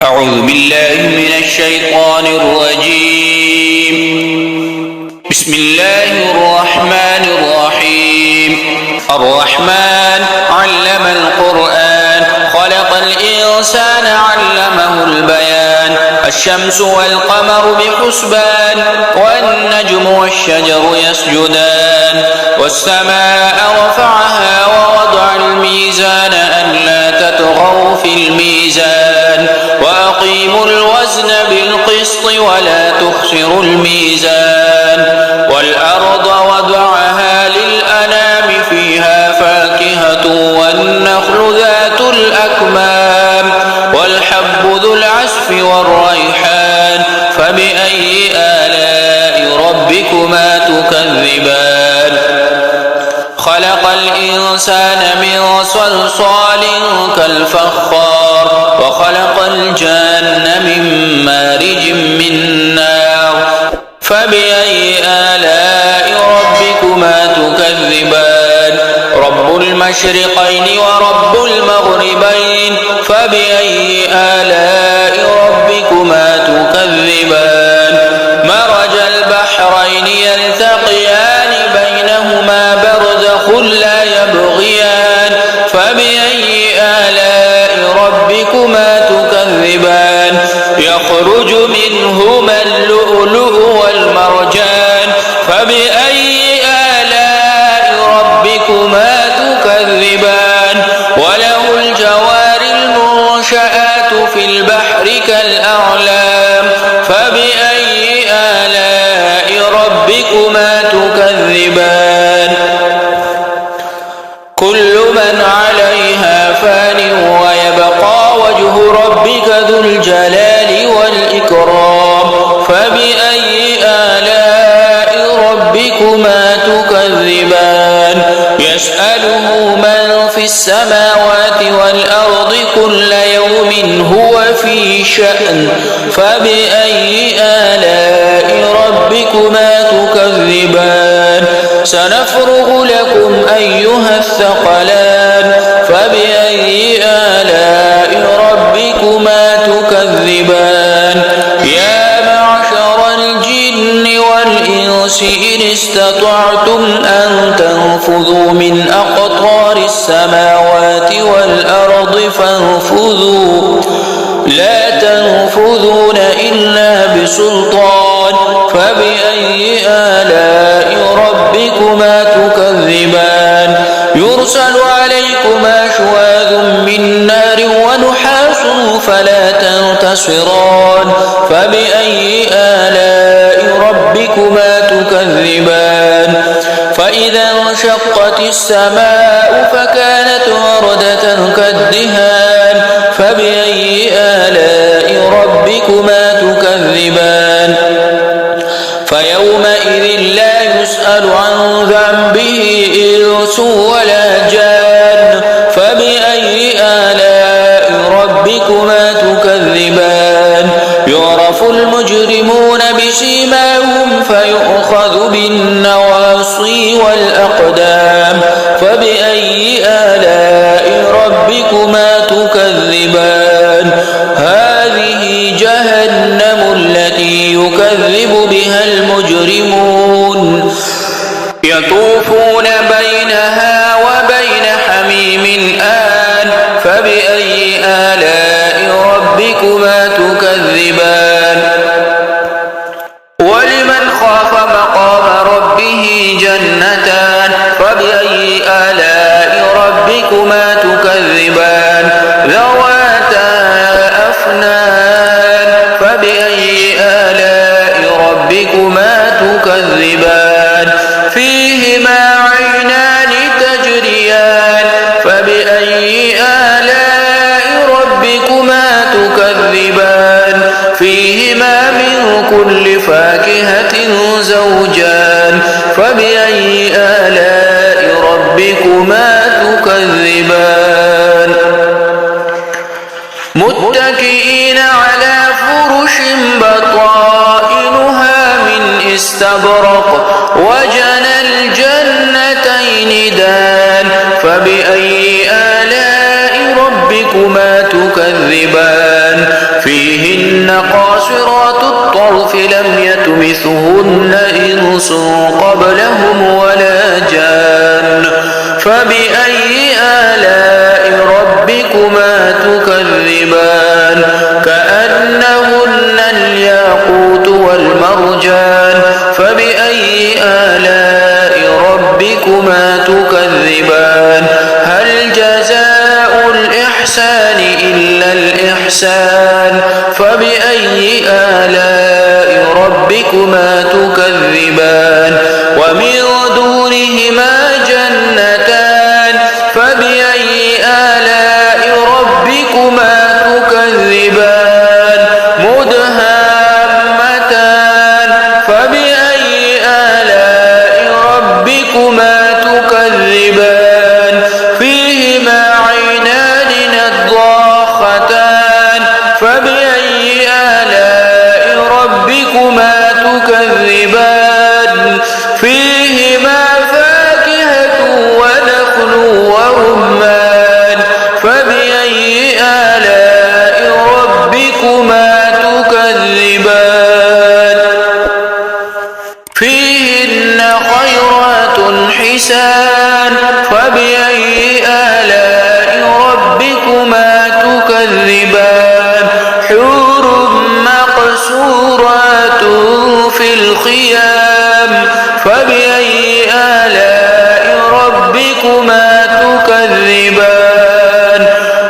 أعوذ بالله من الشيطان الرجيم. بسم الله الرحمن الرحيم. الرحمن علم القرآن خلق الإنسان علمه البيان. الشمس والقمر بحسبان والنجم والشجر يسجدان والسماء رفعها ووضع الميزان ألا تطغوا في الميزان وأقيموا الوزن بالقسط ولا تخسروا الميزان والأرض وضعها للأنام فيها فاكهة والنخل ذات الأكمام والحب ذو العصف والريحان فبأي آلاء ربكما تكذبان خلق الإنسان من صلصال كالفخار وخلق الجن من مارج من نار فبأي آلاء ربكما تكذبان رب المشرقين ورب المغربين فبأي آلاء ربكما تكذبان مرج البحرين يلتقيان بينهما برزخ لا يبغيان فبأي آلاء ربكما تكذبان يخرج منهما اللؤلؤ والمرجان فبأي آلاء ربكما تكذبان وله الجوار المنشآت في البحر كالأعلام فبأي آلاء ربكما تكذبان كل من عليها فان ويبقى وجه ربك ذو الجلال والإكرام فبأي آلاء ربكما تكذبان يسأله من في السماوات والأرض كل يوم هو في شأن فبأي آلاء ربكما تكذبان سنفرغ لكم أيها الثقلان فبأي آلاء ربكما تكذبان يا معشر الجن والإنس إن استطعتم أن تنفذوا من أقطار السماوات والأرض فانفذوا لا تنفذون إلا بسلطان فبأي آلاء ربكما تكذبان يرسل عليكما شواذ من نار ونحاس فلا تنتصران فبأي آلاء ربكما تكذبان فإذا انشقت السماء فكانت وردة كالدهان فبأي آلاء ربكما تكذبان فيومئذ لا يسأل عن ذنبه إنس ولا جان فبأي آلاء ربكما تكذبان يعرف المجرمون بسيماهم فيؤخذ بالنواصي والأقدام فبأي آلاء ربكما تكذبان هذه جهنم التي يكذب بها المجرمون يطوفون بينها وبين حميم آن فبأي آلاء ربكما تكذبان ولمن خاف مقام ربه جنتان فبأي آلاء ربكما تكذبان ذواتا أفنان فبأي آلاء ربكما تكذبان فيهما عينان تجريان فبأي آلاء ربكما تكذبان فيهما من كل فاكهة زوجان فبأي آلاء ربكما تكذبان متكئين على فرش بطائنها من استبرق وجنى الجنتين دان فبأي آلاء ربكما تكذبان فيهن قاصرات الطرف لم يطمثهن إنس قبلهم ولا جان فبأي آلاء ربكما تكذبان كأنهن الياقوت والمرجان فبأي آلاء ربكما تكذبان هل جزاء الإحسان إلا الإحسان فبأي آلاء ربكما تكذبان ومن دونهما جنتان فبأي آلاء ربكما تكذبان مدهامتان فبأي آلاء ربكما تكذبان فيهما عينان نضاختان فبأي آلاء ربكما تكذبان فيهما فاكهة ونخل ورمان فبأي آلاء ربكما تكذبان فيهن خيرات حسان فبأي آلاء ربكما تكذبان حور مقصورات في الخيام فبأي آلاء ربكما تكذبان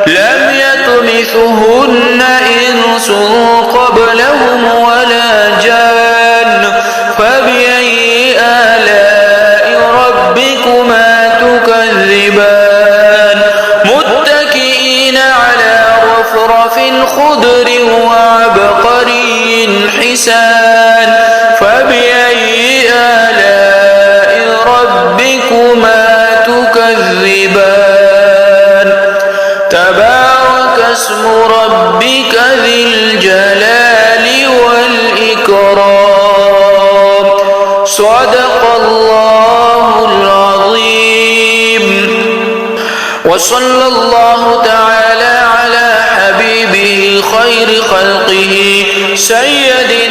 لم يطمثهن إنس قبلهم ولا جان فبأي آلاء ربكما تكذبان متكئين على رفرف خضر وعبقري حسان فبأي آلاء ربكما تكذبان تبارك اسم ربك ذي الجلال والإكرام صدق الله العظيم وصلى الله تعالى على حبيبه خير خلقه سيدنا